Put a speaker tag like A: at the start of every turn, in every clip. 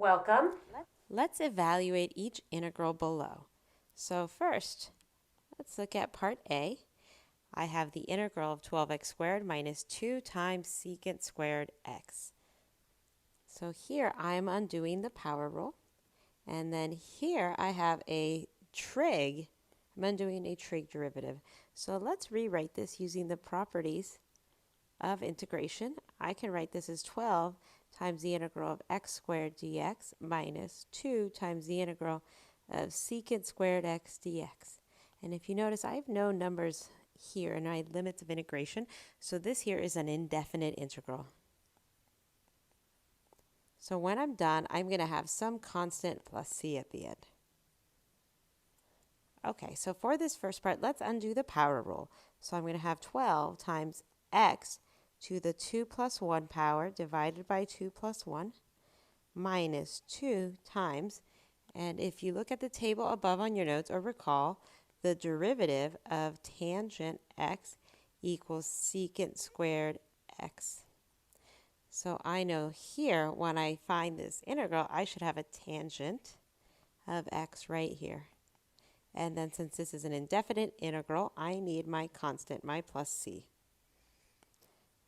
A: Welcome.
B: Let's evaluate each integral below. So first, let's look at part A. I have the integral of 12x squared minus 2 times secant squared x. So here I'm undoing the power rule. And then here I have a trig. I'm undoing a trig derivative. So let's rewrite this using the properties of integration. I can write this as 12 times the integral of x squared dx minus 2 times the integral of secant squared x dx. And if you notice, I have no numbers here in my limits of integration, so this here is an indefinite integral. So when I'm done, I'm going to have some constant plus c at the end. Okay, so for this first part, let's undo the power rule. So I'm going to have 12 times x to the 2 plus 1 power divided by 2 plus 1 minus 2 times, and if you look at the table above on your notes or recall, the derivative of tangent x equals secant squared x. So I know here when I find this integral, I should have a tangent of x right here. And then since this is an indefinite integral, I need my constant, my plus c.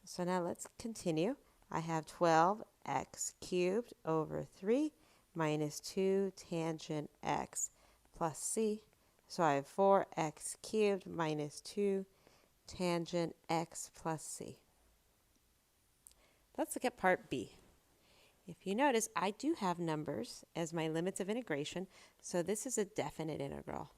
B: So now let's continue. I have 12x cubed over 3 minus 2 tangent x plus c. So I have 4x cubed minus 2 tangent x plus c. Let's look at part B. If you notice, I do have numbers as my limits of integration, so this is a definite integral.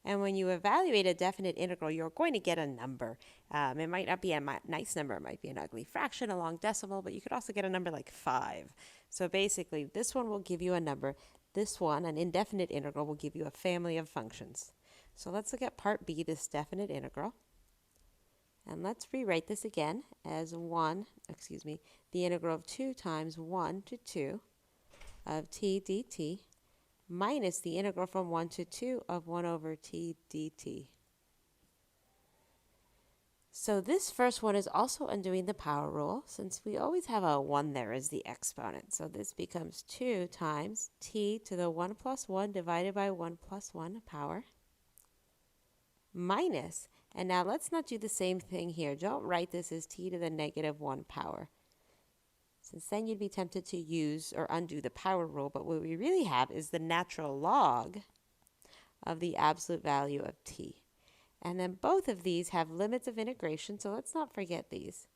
B: And when you evaluate a definite integral, you're going to get a number. It might not be a nice number. It might be an ugly fraction, a long decimal, but you could also get a number like 5. So basically, this one will give you a number. This one, an indefinite integral, will give you a family of functions. So let's look at part B, this definite integral. And let's rewrite this again as the integral of 2 times 1 to 2 of t dt minus the integral from 1 to 2 of 1 over t dt. So this first one is also undoing the power rule, since we always have a 1 there as the exponent. So this becomes 2 times t to the 1 plus 1 divided by 1 plus 1 power minus, and now let's not do the same thing here. Don't write this as t to the negative 1 power, since then you'd be tempted to use or undo the power rule, but what we really have is the natural log of the absolute value of t. And then both of these have limits of integration, so let's not forget these.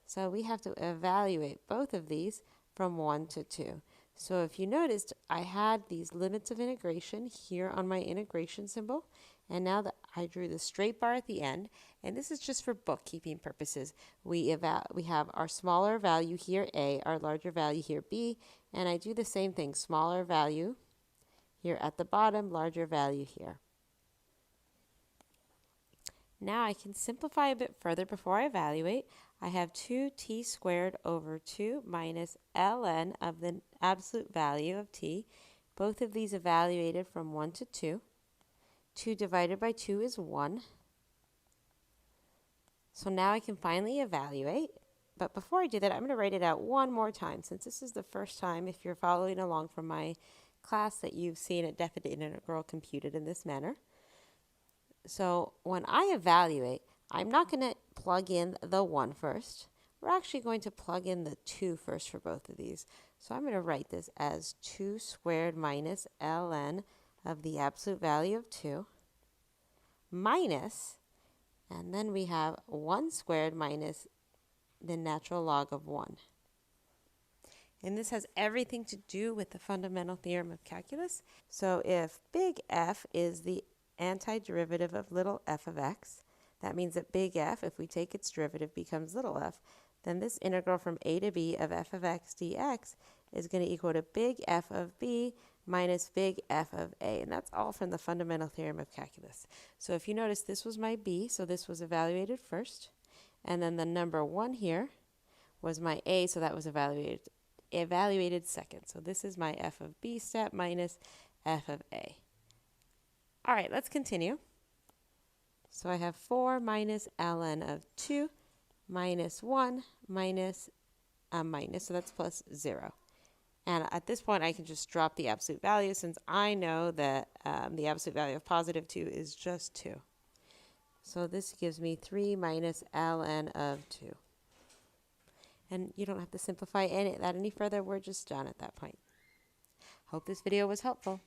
B: So we have to evaluate both of these from 1 to 2. So if you noticed, I had these limits of integration here on my integration symbol, and now that I drew the straight bar at the end, and this is just for bookkeeping purposes. We have our smaller value here, a, our larger value here, b, and I do the same thing, smaller value here at the bottom, larger value here. Now I can simplify a bit further before I evaluate. I have 2t squared over 2 minus ln of the absolute value of t. Both of these evaluated from 1 to 2. 2 divided by 2 is 1. So now I can finally evaluate. But before I do that, I'm going to write it out one more time, since this is the first time, if you're following along from my class, that you've seen a definite integral computed in this manner. So when I evaluate, I'm not going to plug in the 1 first. We're actually going to plug in the 2 first for both of these. So I'm going to write this as 2 squared minus ln of the absolute value of 2 minus, and then we have 1 squared minus the natural log of 1. And this has everything to do with the fundamental theorem of calculus. So if big F is the antiderivative of little f of x, that means that big F, if we take its derivative, becomes little f, then this integral from a to b of f of x dx is going to equal to big F of b minus big F of a. And that's all from the fundamental theorem of calculus. So if you notice, this was my b, so this was evaluated first. And then the number 1 here was my a, so that was evaluated second. So this is my f of b step minus f of a. All right, let's continue. So I have 4 minus ln of 2 minus 1 minus minus, so that's plus 0. And at this point, I can just drop the absolute value since I know that the absolute value of positive 2 is just 2. So this gives me 3 minus ln of 2. And you don't have to simplify that any further. We're just done at that point. Hope this video was helpful.